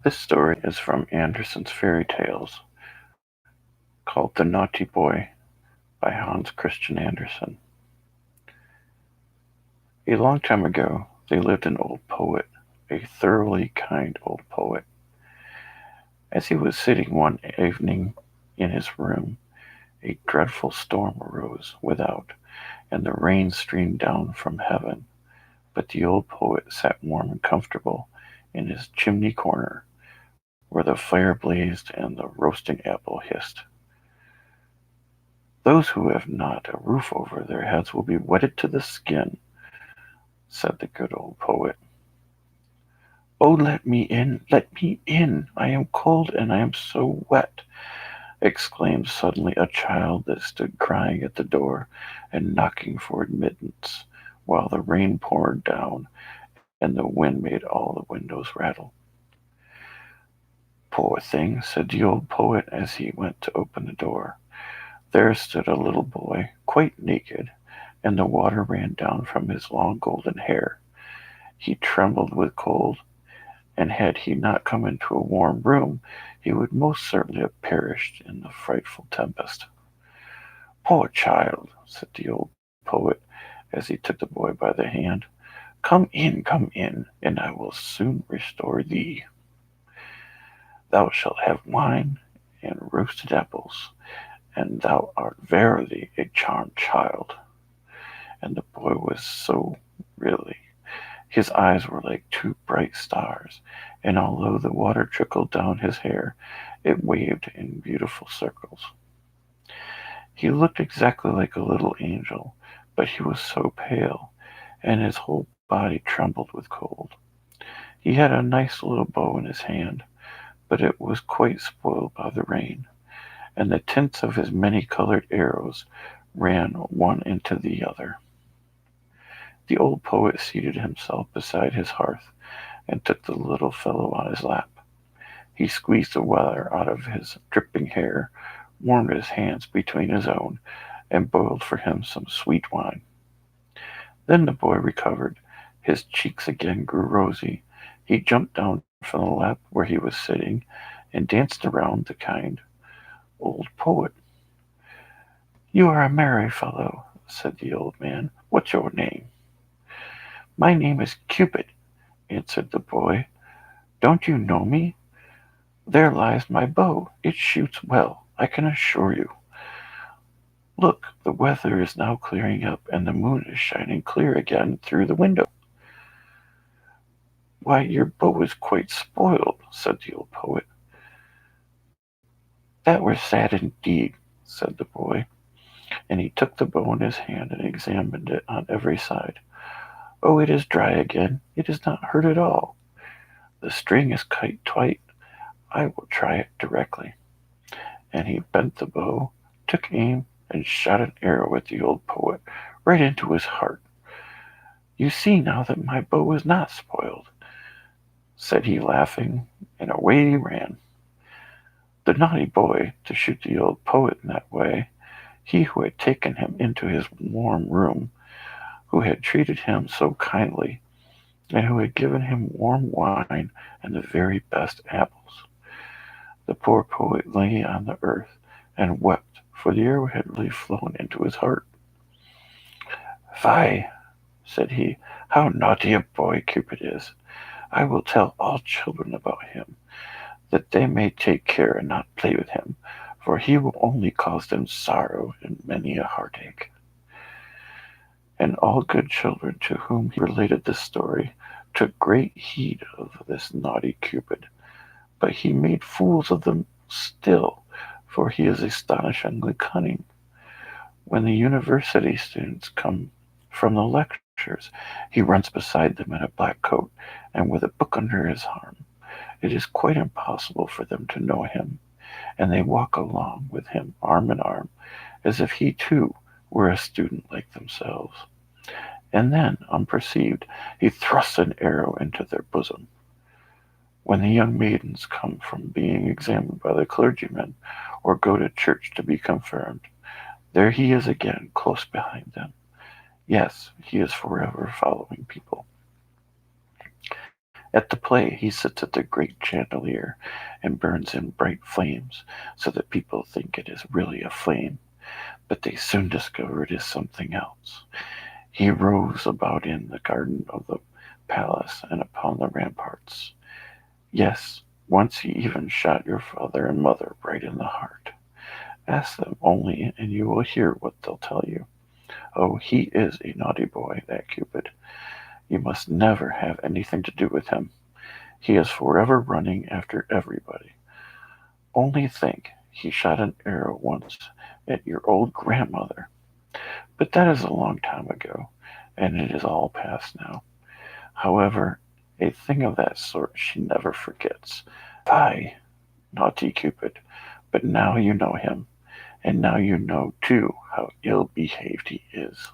This story is from Andersen's Fairy Tales, called The Naughty Boy by Hans Christian Andersen. A long time ago, there lived an old poet, a thoroughly kind old poet. As he was sitting one evening in his room, a dreadful storm arose without, and the rain streamed down from heaven. But the old poet sat warm and comfortable in his chimney corner, where the fire blazed and the roasting apple hissed. "Those who have not a roof over their heads will be wetted to the skin," said the good old poet. "Oh, let me in, let me in! I am cold and I am so wet!" exclaimed suddenly a child that stood crying at the door and knocking for admittance, while the rain poured down and the wind made all the windows rattle. "Poor thing," said the old poet as he went to open the door. There stood a little boy, quite naked, and the water ran down from his long golden hair. He trembled with cold, and had he not come into a warm room, he would most certainly have perished in the frightful tempest. "Poor child," said the old poet, as he took the boy by the hand, come in, and I will soon restore thee. Thou shalt have wine and roasted apples, and thou art verily a charmed child." And the boy was so really. His eyes were like two bright stars, and although the water trickled down his hair, it waved in beautiful circles. He looked exactly like a little angel, but he was so pale, and his whole body trembled with cold. He had a nice little bow in his hand, but it was quite spoiled by the rain, and the tints of his many-colored arrows ran one into the other. The old poet seated himself beside his hearth and took the little fellow on his lap. He squeezed the water out of his dripping hair, warmed his hands between his own, and boiled for him some sweet wine. Then the boy recovered. His cheeks again grew rosy. He jumped down from the lap where he was sitting and danced around the kind old poet. "You are a merry fellow," said the old man. "What's your name?" "My name is Cupid," answered the boy. "Don't you know me? There lies my bow. It shoots well, I can assure you. Look, the weather is now clearing up, and the moon is shining clear again through the window." "Why, your bow is quite spoiled," said the old poet. "That were sad indeed," said the boy, and he took the bow in his hand and examined it on every side. "Oh, it is dry again. It is not hurt at all. The string is quite tight. I will try it directly." And he bent the bow, took aim, and shot an arrow at the old poet, right into his heart. "You see now that my bow is not spoiled," said he, laughing, and away he ran. The naughty boy, to shoot the old poet in that way, he who had taken him into his warm room, who had treated him so kindly, and who had given him warm wine and the very best apples. The poor poet lay on the earth and wept, for the arrow had really flown into his heart. "Fie," said he, "how naughty a boy Cupid is! I will tell all children about him, that they may take care and not play with him, for he will only cause them sorrow and many a heartache." And all good children to whom he related this story took great heed of this naughty Cupid, but he made fools of them still, for he is astonishingly cunning. When the university students come from the lectures, he runs beside them in a black coat and with a book under his arm. It is quite impossible for them to know him, and they walk along with him arm in arm, as if he too were a student like themselves. And then, unperceived, he thrusts an arrow into their bosom. When the young maidens come from being examined by the clergyman, or go to church to be confirmed, there he is again, close behind them. Yes, he is forever following people. At the play, he sits at the great chandelier and burns in bright flames so that people think it is really a flame, but they soon discover it is something else. He roves about in the garden of the palace and upon the ramparts. Yes, once he even shot your father and mother right in the heart. Ask them only, and you will hear what they'll tell you. Oh, he is a naughty boy, that Cupid. You must never have anything to do with him. He is forever running after everybody. Only think, he shot an arrow once at your old grandmother. But that is a long time ago, and it is all past now. However, a thing of that sort she never forgets. Fie, naughty Cupid, but now you know him, and now you know too how ill behaved he is.